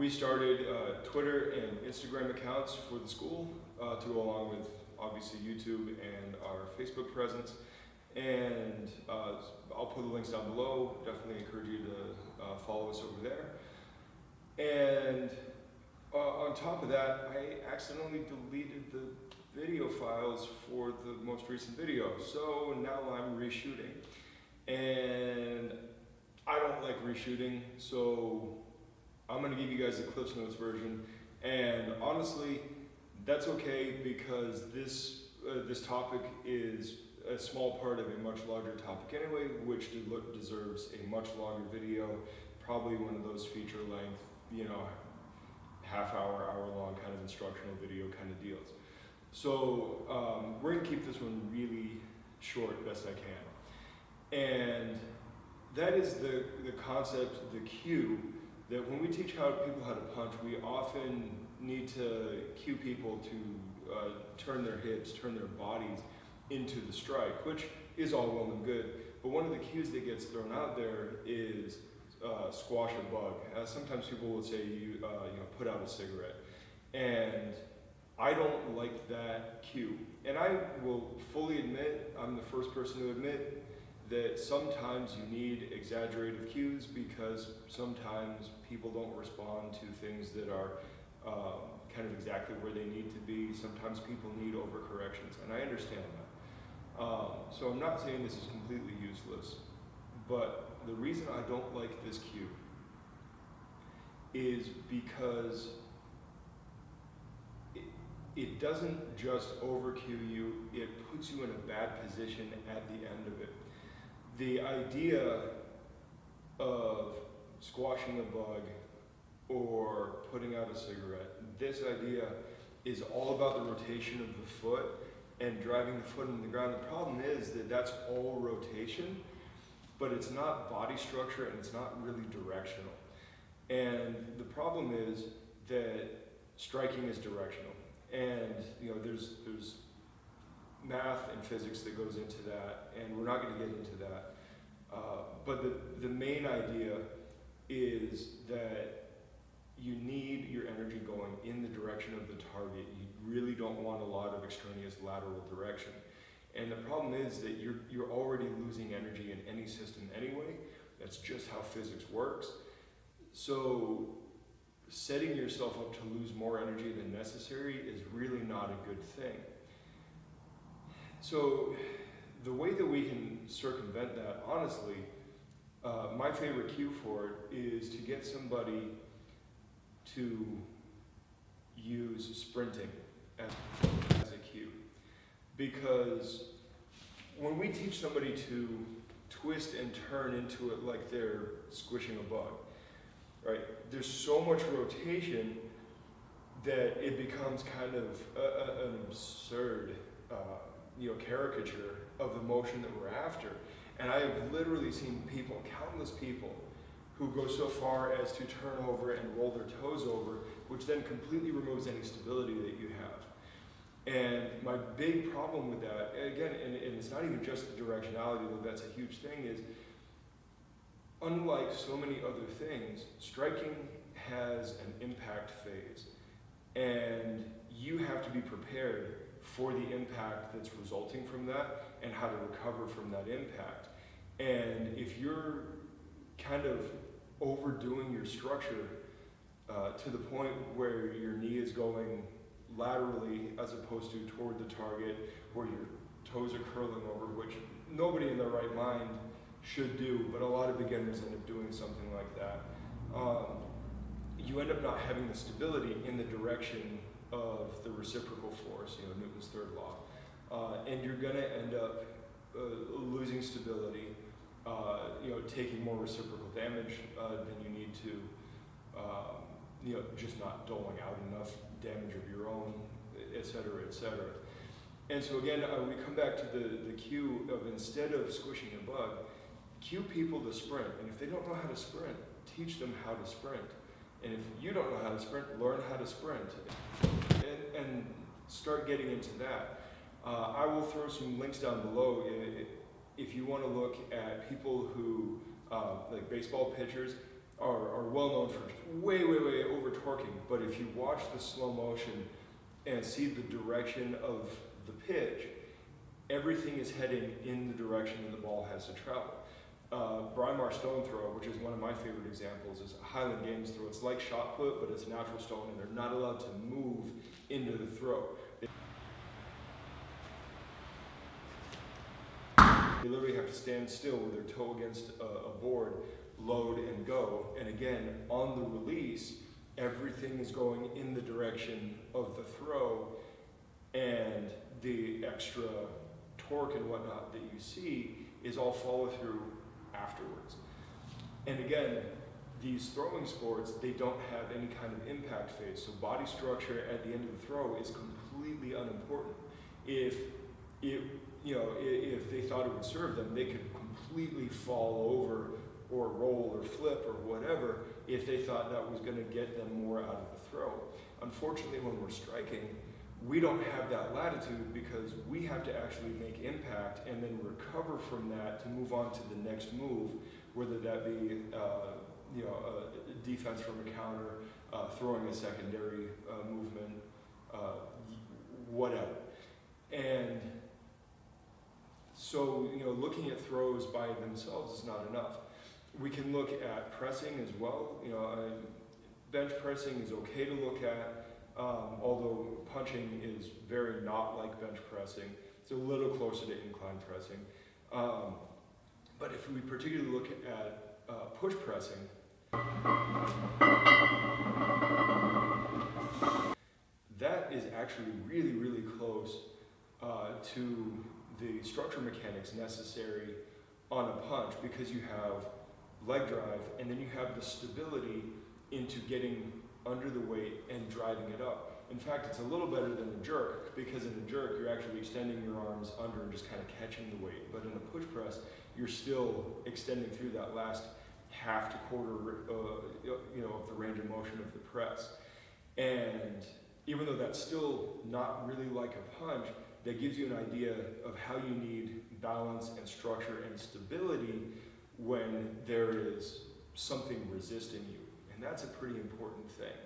restarted Twitter and Instagram accounts for the school to go along with obviously YouTube and our Facebook presence. And I'll put the links down below. Definitely encourage you to follow us over there. And on top of that, I accidentally deleted the video files for the most recent video. So now I'm reshooting. And I don't like reshooting, so I'm gonna give you guys the Cliffs Notes version. And honestly, that's okay because this topic is a small part of a much larger topic anyway, which deserves a much longer video, probably one of those feature length, half hour, hour long kind of instructional video kind of deals. So we're gonna keep this one really short best I can. And that is the concept, the cue, that when we teach people how to punch, we often need to cue people to turn their hips, turn their bodies into the strike, which is all well and good. But one of the cues that gets thrown out there is squash a bug. Sometimes people will say, put out a cigarette. And I don't like that cue. And I will fully admit, I'm the first person to admit, that sometimes you need exaggerated cues because sometimes people don't respond to things that are kind of exactly where they need to be. Sometimes people need overcorrections, and I understand that. So I'm not saying this is completely useless, but the reason I don't like this cue is because it doesn't just over cue you, it puts you in a bad position at the end of it. The idea of squashing a bug or putting out a cigarette, this idea is all about the rotation of the foot and driving the foot into the ground. The problem is that that's all rotation, but it's not body structure and it's not really directional. And the problem is that striking is directional. And there's math and physics that goes into that, and we're not going to get into that. But the main idea is that you need your energy going in the direction of the target. You really don't want a lot of extraneous lateral direction. And the problem is that you're already losing energy in any system anyway. That's just how physics works. So setting yourself up to lose more energy than necessary is really not a good thing. So the way that we can circumvent that, honestly, my favorite cue for it is to get somebody to use sprinting as a cue. Because when we teach somebody to twist and turn into it like they're squishing a bug, right? There's so much rotation that it becomes kind of an absurd caricature of the motion that we're after. And I have literally seen people, countless people, who go so far as to turn over and roll their toes over, which then completely removes any stability that you have. And my big problem with that, again, and it's not even just the directionality, though that's a huge thing, is unlike so many other things, striking has an impact phase. And you have to be prepared for the impact that's resulting from that and how to recover from that impact. And if you're kind of overdoing your structure to the point where your knee is going laterally as opposed to toward the target, where your toes are curling over, which nobody in their right mind should do, but a lot of beginners end up doing something like that, you end up not having the stability in the direction of the reciprocal force, Newton's third law, and you're going to end up losing stability, taking more reciprocal damage than you need to, just not doling out enough damage of your own, et cetera, et cetera. And so again, we come back to the cue of, instead of squishing a bug, cue people to sprint. And if they don't know how to sprint, teach them how to sprint. And if you don't know how to sprint, learn how to sprint. And start getting into that. I will throw some links down below if you want to look at people who, like baseball pitchers. are well known for just way over torquing. But if you watch the slow motion and see the direction of the pitch, everything is heading in the direction that the ball has to travel. Braimar stone throw, which is one of my favorite examples, is a Highland Games throw. It's like shot put, but it's natural stone, and they're not allowed to move into the throw. They literally have to stand still with their toe against a board, load and go. And again, on the release, everything is going in the direction of the throw, and the extra torque and whatnot that you see is all follow through afterwards. And again, these throwing sports, they don't have any kind of impact phase. So body structure at the end of the throw is completely unimportant. If they thought it would serve them, they could completely fall over or roll or flip or whatever if they thought that was going to get them more out of the throw. Unfortunately, when we're striking, we don't have that latitude because we have to actually make impact and then recover from that to move on to the next move, whether that be a defense from a counter, throwing a secondary movement, whatever. And so, looking at throws by themselves is not enough. We can look at pressing as well. Bench pressing is okay to look at, although punching is very not like bench pressing. It's a little closer to incline pressing. But if we particularly look at push pressing, that is actually really close to the structure mechanics necessary on a punch, because you have leg drive and then you have the stability into getting under the weight and driving it up. In fact, it's a little better than a jerk, because in a jerk you're actually extending your arms under and just kind of catching the weight. But in a push press, you're still extending through that last half to quarter of the range of motion of the press. And even though that's still not really like a punch, that gives you an idea of how you need balance and structure and stability when there is something resisting you. And that's a pretty important thing.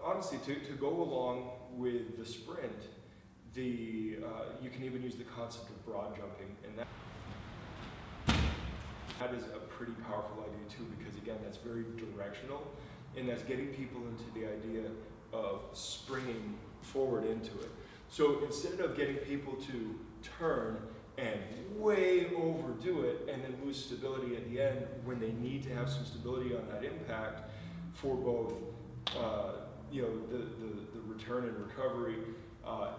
Honestly, to go along with the sprint, you can even use the concept of broad jumping, and that is a pretty powerful idea too, because again, that's very directional, and that's getting people into the idea of springing forward into it. So instead of getting people to turn and way overdo it and then lose stability at the end, when they need to have some stability on that impact for both the return and recovery,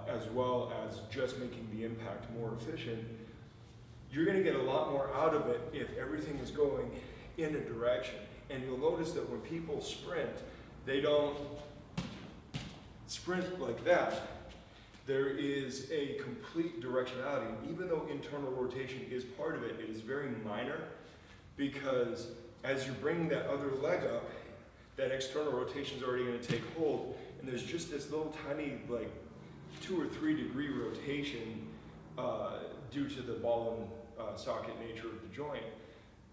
as well as just making the impact more efficient, you're going to get a lot more out of it if everything is going in a direction. And you'll notice that when people sprint, they don't sprint like that. There is a complete directionality. And even though internal rotation is part of it, it is very minor, because as you're bringing that other leg up, that external rotation is already going to take hold, and there's just this little tiny, like 2 or 3 degree rotation due to the ball and socket nature of the joint.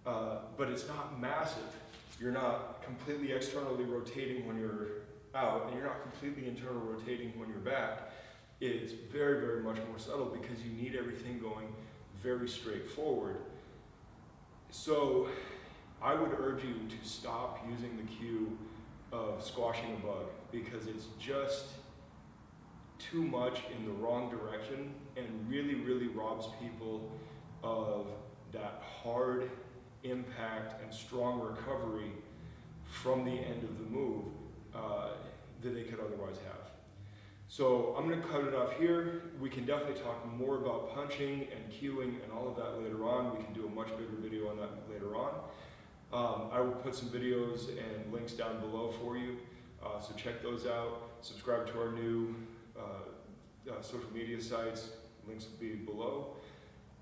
But it's not massive. You're not completely externally rotating when you're out, and you're not completely internal rotating when you're back. It's very much more subtle, because you need everything going very straightforward. So I would urge you to stop using the cue of squashing a bug, because it's just too much in the wrong direction and really robs people of that hard impact and strong recovery from the end of the move that they could otherwise have. So I'm going to cut it off here. We can definitely talk more about punching and cueing and all of that later on. We can do a much bigger video on that later on. I will put some videos and links down below for you, so check those out. Subscribe to our new social media sites. Links will be below.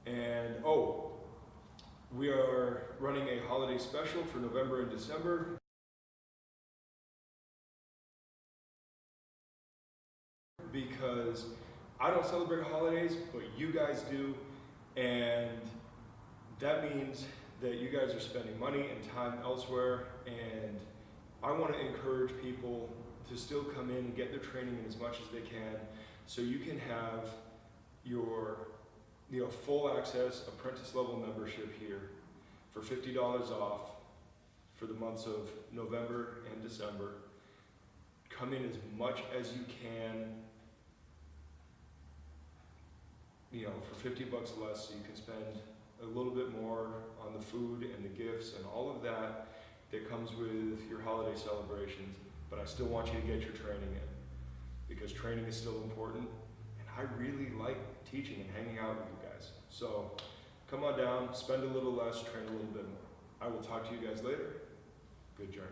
And we are running a holiday special for November and December. Because I don't celebrate holidays, but you guys do, and that means that you guys are spending money and time elsewhere, and I want to encourage people to still come in and get their training in as much as they can, so you can have your full access apprentice level membership here for $50 off for the months of November and December. Come in as much as you can, for $50 less, so you can spend a little bit more on the food and the gifts and all of that comes with your holiday celebrations. But I still want you to get your training in, because training is still important, and I really like teaching and hanging out with you guys. So come on down, spend a little less, train a little bit more. I will talk to you guys later. Good journey.